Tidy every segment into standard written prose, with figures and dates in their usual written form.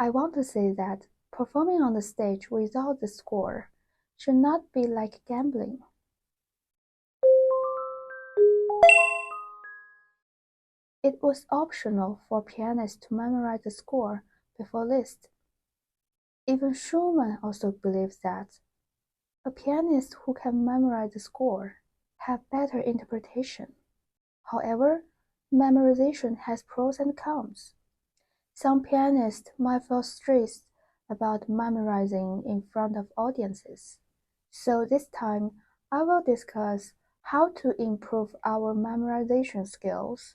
I want to say that performing on the stage without the score should not be like gambling. It was optional for pianists to memorize the score before Liszt. Even Schumann also believes that a pianist who can memorize the score have better interpretation. However, memorization has pros and cons. Some pianists might feel stressed about memorizing in front of audiences. So this time, I will discuss how to improve our memorization skills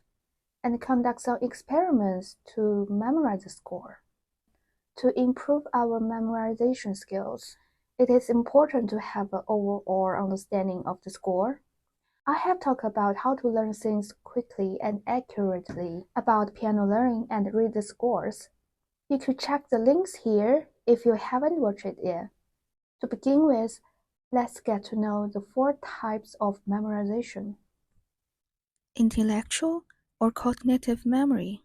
and conduct some experiments to memorize the score. To improve our memorization skills, it is important to have an overall understanding of the score. I have talked about how to learn things quickly and accurately about piano learning and read the scores. You could check the links here if you haven't watched it yet. To begin with, let's get to know the 4 types of memorization. Intellectual or cognitive memory,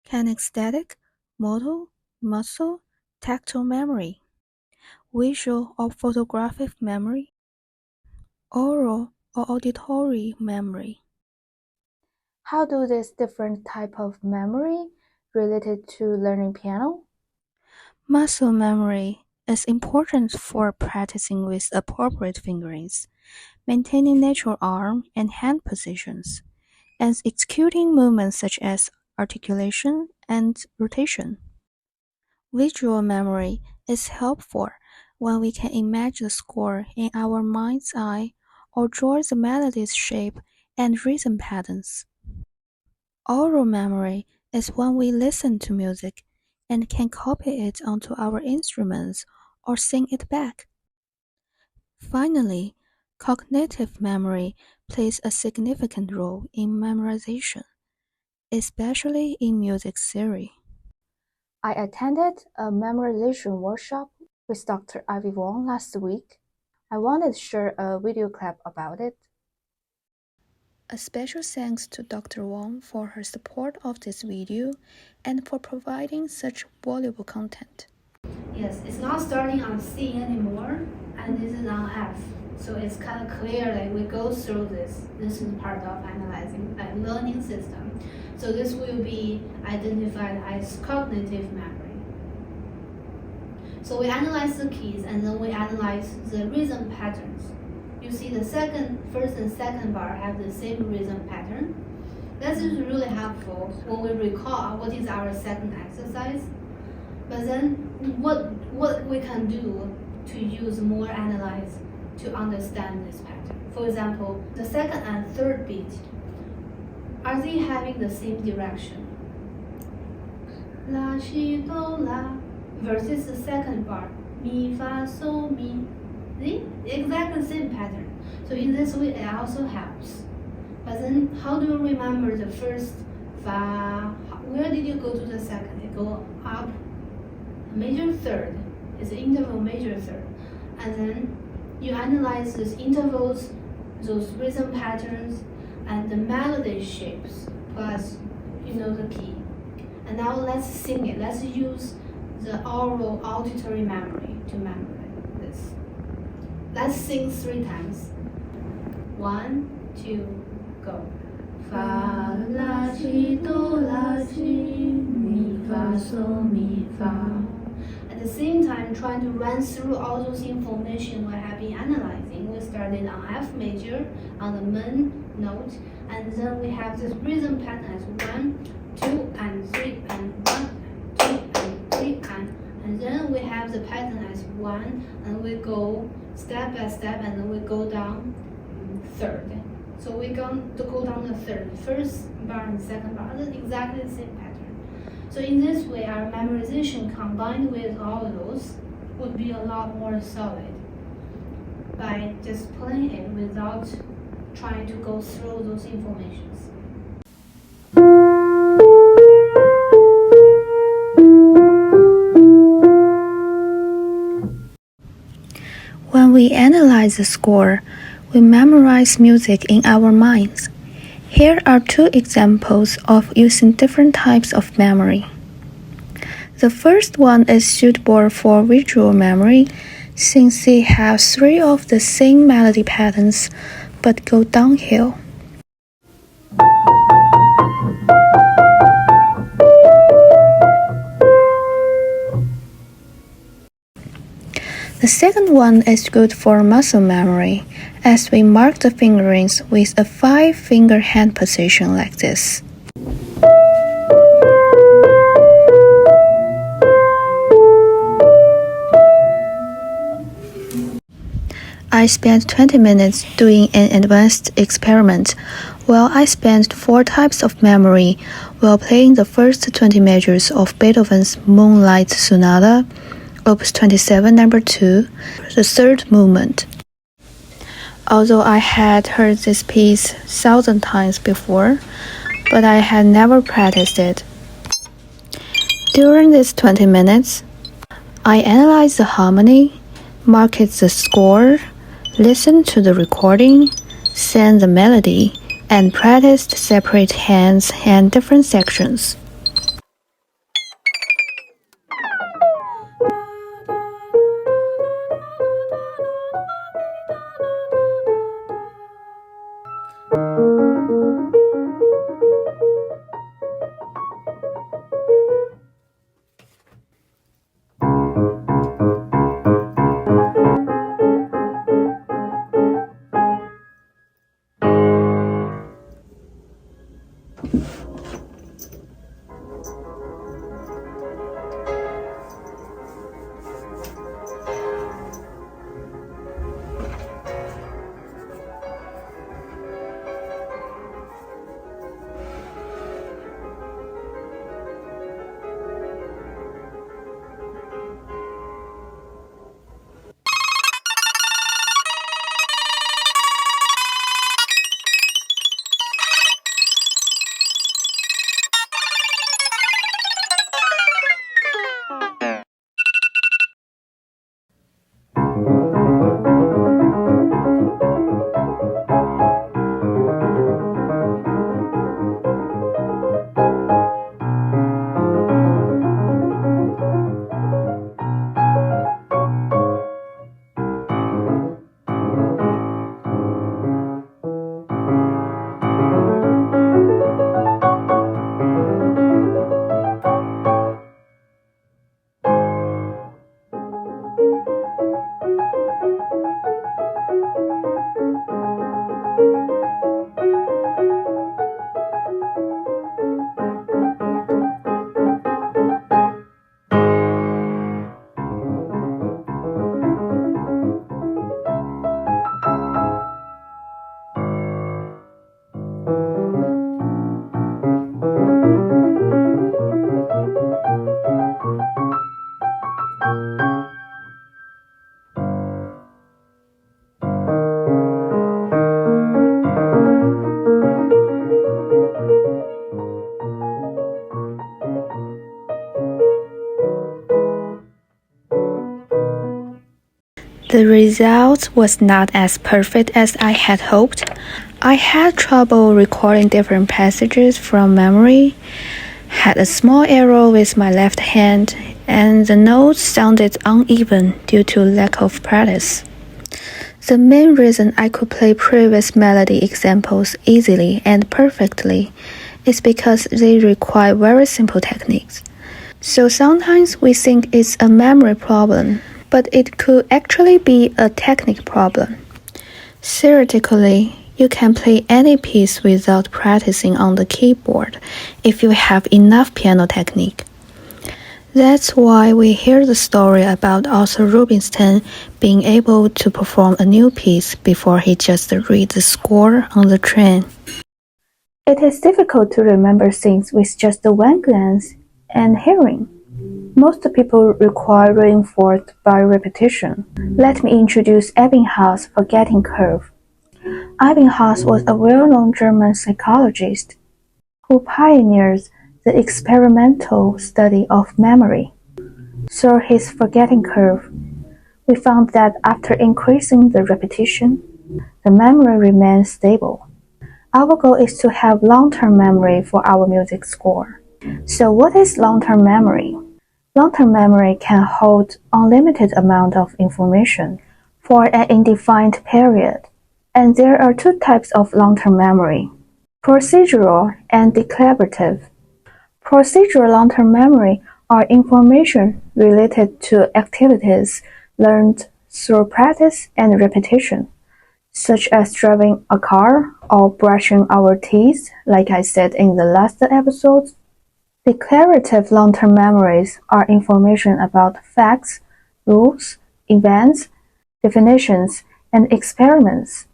kinesthetic, motor, muscle, tactile memory, visual or photographic memory, oral or auditory memory. How do these different types of memory related to learning piano? Muscle memory is important for practicing with appropriate fingerings, maintaining natural arm and hand positions, and executing movements such as articulation and rotation. Visual memory is helpful when we can imagine the score in our mind's eye or draw the melody's shape and rhythm patterns. Oral memory is when we listen to music and can copy it onto our instruments or sing it back. Finally, cognitive memory plays a significant role in memorization, especially in music theory. I attended a memorization workshop with Dr. Ivy Wong last week. I wanted to share a video clip about it. A special thanks to Dr. Wong for her support of this video and for providing such valuable content. Yes, it's not starting on C anymore, and this is on F. So it's kind of clear that we go through this. This is part of analyzing a learning system. So this will be identified as cognitive memory. So we analyze the keys and then we analyze the rhythm patterns. You see the first and second bar have the same rhythm pattern. That is really helpful when we recall what is our second exercise. But then what we can do to use more analyze to understand this pattern. For example, the second and third beat, are they having the same direction? La, si, do, la, versus the second bar, mi, fa, sol, mi. See? Exactly the same pattern. So in this way, it also helps. But then, how do you remember the first fa? Where did you go to the second? You go up, major third. It's the interval major third. And then you analyze these intervals, those rhythm patterns, and the melody shapes, plus the key. And now let's sing it. Let's use the oral auditory memory to memorize this. Let's sing 3 times. 1, 2, go. Fa, la, si, do, la, si, mi, fa, sol, mi, fa. At the same time, trying to run through all those information we have been analyzing. We started on F major, on the main note, and then we have this rhythm pattern as 1, 2, and 3, and 1, 2, and 3, and then we have the pattern as 1, and we go step by step, and then we go down third. So we're going to go down the third, first bar and second bar, that's exactly the same pattern. So in this way, our memorization combined with all those would be a lot more solid by just playing it without trying to go through those informations. When we analyze the score, we memorize music in our minds. Here are 2 examples of using different types of memory. The first one is suitable for visual memory since it has three of the same melody patterns but go downhill. The second one is good for muscle memory, as we mark the fingerings with a 5-finger hand position like this. I spent 20 minutes doing an advanced experiment, while I spent 4 types of memory while playing the first 20 measures of Beethoven's Moonlight Sonata, Opus 27 No. 2, the third movement. Although I had heard this piece 1,000 times before, but I had never practiced it. During these 20 minutes, I analyzed the harmony, marked the score, listened to the recording, sang the melody, and practiced separate hands and different sections. The result was not as perfect as I had hoped. I had trouble recording different passages from memory, had a small error with my left hand, and the notes sounded uneven due to lack of practice. The main reason I could play previous melody examples easily and perfectly is because they require very simple techniques. So sometimes we think it's a memory problem, but it could actually be a technique problem. Theoretically, you can play any piece without practicing on the keyboard if you have enough piano technique. That's why we hear the story about Arthur Rubinstein being able to perform a new piece before he just read the score on the train. It is difficult to remember things with just one glance and hearing. Most people require reinforced by repetition. Let me introduce Ebbinghaus' forgetting curve. Ebbinghaus was a well-known German psychologist who pioneered the experimental study of memory. Through his forgetting curve, we found that after increasing the repetition, the memory remains stable. Our goal is to have long-term memory for our music score. So what is long-term memory? Long-term memory can hold unlimited amount of information for an indefined period. And there are two types of long-term memory: procedural and declarative. Procedural long-term memory are information related to activities learned through practice and repetition, such as driving a car or brushing our teeth, like I said in the last episode. Declarative long-term memories are information about facts, rules, events, definitions, and experiments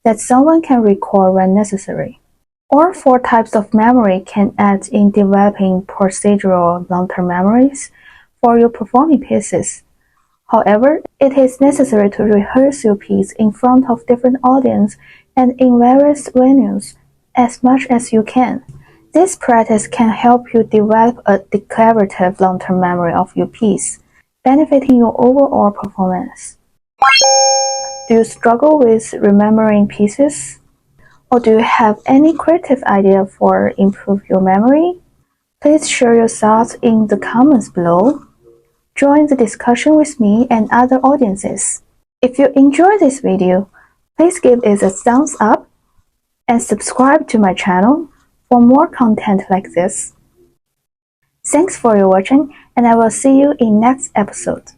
that someone can recall when necessary. All four types of memory can aid in developing procedural long-term memories for your performing pieces. However, it is necessary to rehearse your piece in front of different audiences and in various venues as much as you can. This practice can help you develop a declarative long-term memory of your piece, benefiting your overall performance. Do you struggle with remembering pieces? Or do you have any creative idea for improve your memory? Please share your thoughts in the comments below. Join the discussion with me and other audiences. If you enjoyed this video, please give it a thumbs up and subscribe to my channel for more content like this. Thanks for your watching, and I will see you in next episode.